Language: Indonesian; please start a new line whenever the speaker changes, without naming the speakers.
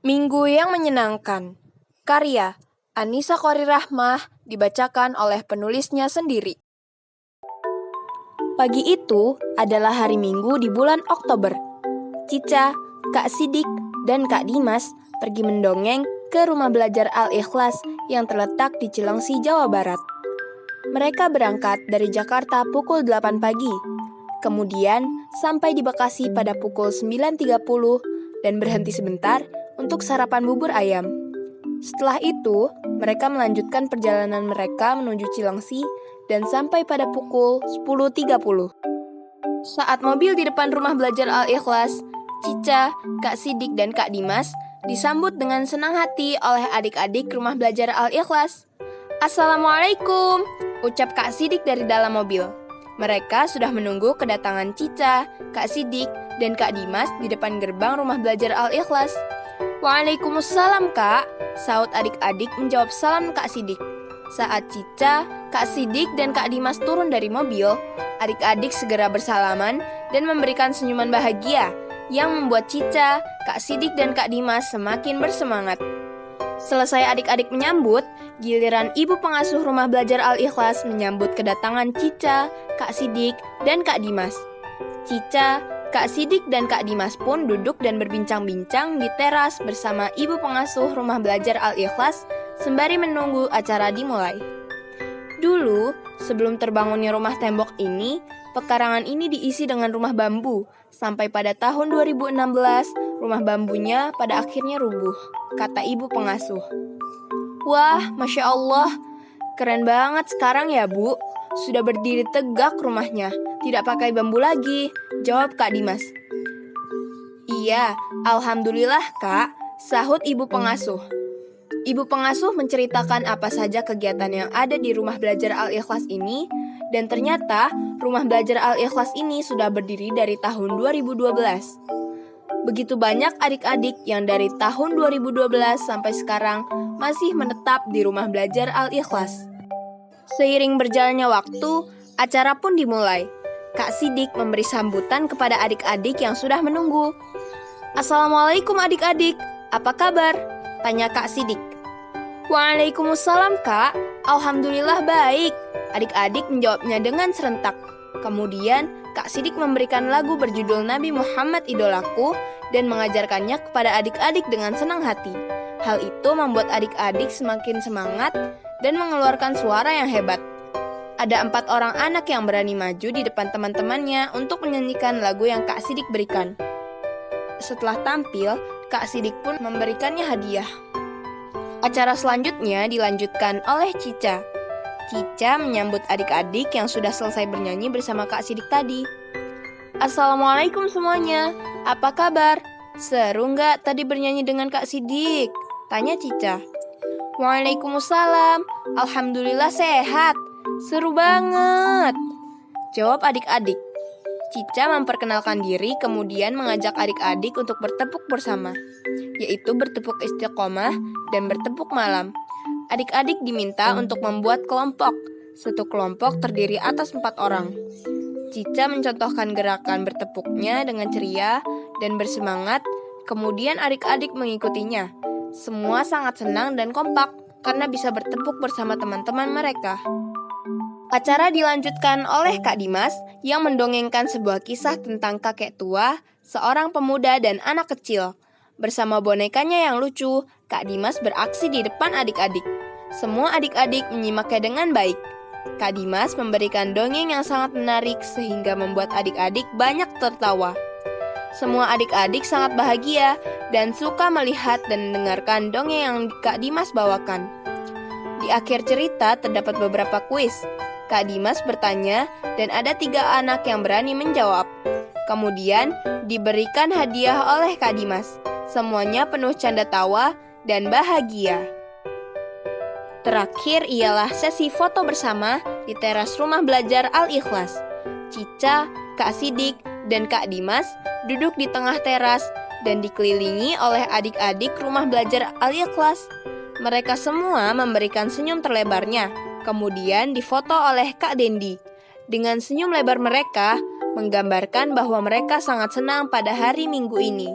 Minggu yang menyenangkan. Karya Anissa Khorirahmah dibacakan oleh penulisnya sendiri. Pagi itu adalah hari Minggu di bulan Oktober. Cica, Kak Sidik, dan Kak Dimas pergi mendongeng ke rumah belajar Al-Ikhlas yang terletak di Cilengsi, Jawa Barat. Mereka berangkat dari Jakarta pukul 8 pagi. Kemudian sampai di Bekasi pada pukul 9.30 dan berhenti sebentar untuk sarapan bubur ayam. Setelah itu, mereka melanjutkan perjalanan mereka menuju Cilengsi dan sampai pada pukul 10.30. Saat mobil di depan rumah belajar Al-Ikhlas, Cica, Kak Sidik, dan Kak Dimas disambut dengan senang hati oleh adik-adik rumah belajar Al-Ikhlas. "Assalamualaikum," ucap Kak Sidik dari dalam mobil. Mereka sudah menunggu kedatangan Cica, Kak Sidik, dan Kak Dimas di depan gerbang rumah belajar Al-Ikhlas. "Waalaikumsalam, Kak," saut adik-adik menjawab salam Kak Sidik. Saat Cica, Kak Sidik, dan Kak Dimas turun dari mobil, adik-adik segera bersalaman dan memberikan senyuman bahagia yang membuat Cica, Kak Sidik, dan Kak Dimas semakin bersemangat. Selesai adik-adik menyambut, giliran ibu pengasuh rumah belajar Al-Ikhlas menyambut kedatangan Cica, Kak Sidik, dan Kak Dimas. Cica, Kak Sidik, dan Kak Dimas pun duduk dan berbincang-bincang di teras bersama ibu pengasuh rumah belajar Al-Ikhlas sembari menunggu acara dimulai. Dulu, sebelum terbangunnya rumah tembok ini, pekarangan ini diisi dengan rumah bambu. Sampai pada tahun 2016, rumah bambunya pada akhirnya rubuh, kata ibu pengasuh. "Wah, Masya Allah, keren banget sekarang ya, Bu. Sudah berdiri tegak rumahnya, tidak pakai bambu lagi," jawab Kak Dimas. "Iya, Alhamdulillah, Kak," sahut ibu pengasuh. Ibu pengasuh menceritakan apa saja kegiatan yang ada di rumah belajar Al-Ikhlas ini, dan ternyata rumah belajar Al-Ikhlas ini sudah berdiri dari tahun 2012. Begitu banyak adik-adik yang dari tahun 2012 sampai sekarang masih menetap di rumah belajar Al-Ikhlas. Seiring berjalannya waktu, acara pun dimulai. Kak Sidik memberi sambutan kepada adik-adik yang sudah menunggu. "Assalamualaikum adik-adik, apa kabar?" tanya Kak Sidik. "Waalaikumsalam, Kak. Alhamdulillah baik," adik-adik menjawabnya dengan serentak. Kemudian Kak Sidik memberikan lagu berjudul Nabi Muhammad Idolaku dan mengajarkannya kepada adik-adik dengan senang hati. Hal itu membuat adik-adik semakin semangat dan mengeluarkan suara yang hebat. Ada 4 orang anak yang berani maju di depan teman-temannya untuk menyanyikan lagu yang Kak Sidik berikan. Setelah tampil, Kak Sidik pun memberikannya hadiah. Acara selanjutnya dilanjutkan oleh Cica. Cica menyambut adik-adik yang sudah selesai bernyanyi bersama Kak Sidik tadi. "Assalamualaikum semuanya, apa kabar? Seru nggak tadi bernyanyi dengan Kak Sidik?" tanya Cica. "Waalaikumsalam, Alhamdulillah sehat, seru banget," jawab adik-adik. Cica memperkenalkan diri kemudian mengajak adik-adik untuk bertepuk bersama, yaitu bertepuk istiqomah dan bertepuk malam. Adik-adik diminta untuk membuat kelompok. Satu kelompok terdiri atas 4 orang. Cica mencontohkan gerakan bertepuknya dengan ceria dan bersemangat, kemudian adik-adik mengikutinya. Semua sangat senang dan kompak karena bisa bertepuk bersama teman-teman mereka. Acara dilanjutkan oleh Kak Dimas yang mendongengkan sebuah kisah tentang kakek tua, seorang pemuda dan anak kecil. Bersama bonekanya yang lucu, Kak Dimas beraksi di depan adik-adik. Semua adik-adik menyimaknya dengan baik. Kak Dimas memberikan dongeng yang sangat menarik sehingga membuat adik-adik banyak tertawa. Semua adik-adik sangat bahagia dan suka melihat dan mendengarkan dongeng yang Kak Dimas bawakan. Di akhir cerita terdapat beberapa kuis. Kak Dimas bertanya dan ada 3 anak yang berani menjawab. Kemudian diberikan hadiah oleh Kak Dimas. Semuanya penuh canda tawa dan bahagia. Terakhir ialah sesi foto bersama di teras rumah belajar Al-Ikhlas. Cica, Kak Sidik, dan Kak Dimas duduk di tengah teras dan dikelilingi oleh adik-adik rumah belajar Al-Ikhlas. Mereka semua memberikan senyum terlebarnya, kemudian difoto oleh Kak Dendi. Dengan senyum lebar mereka, menggambarkan bahwa mereka sangat senang pada hari Minggu ini.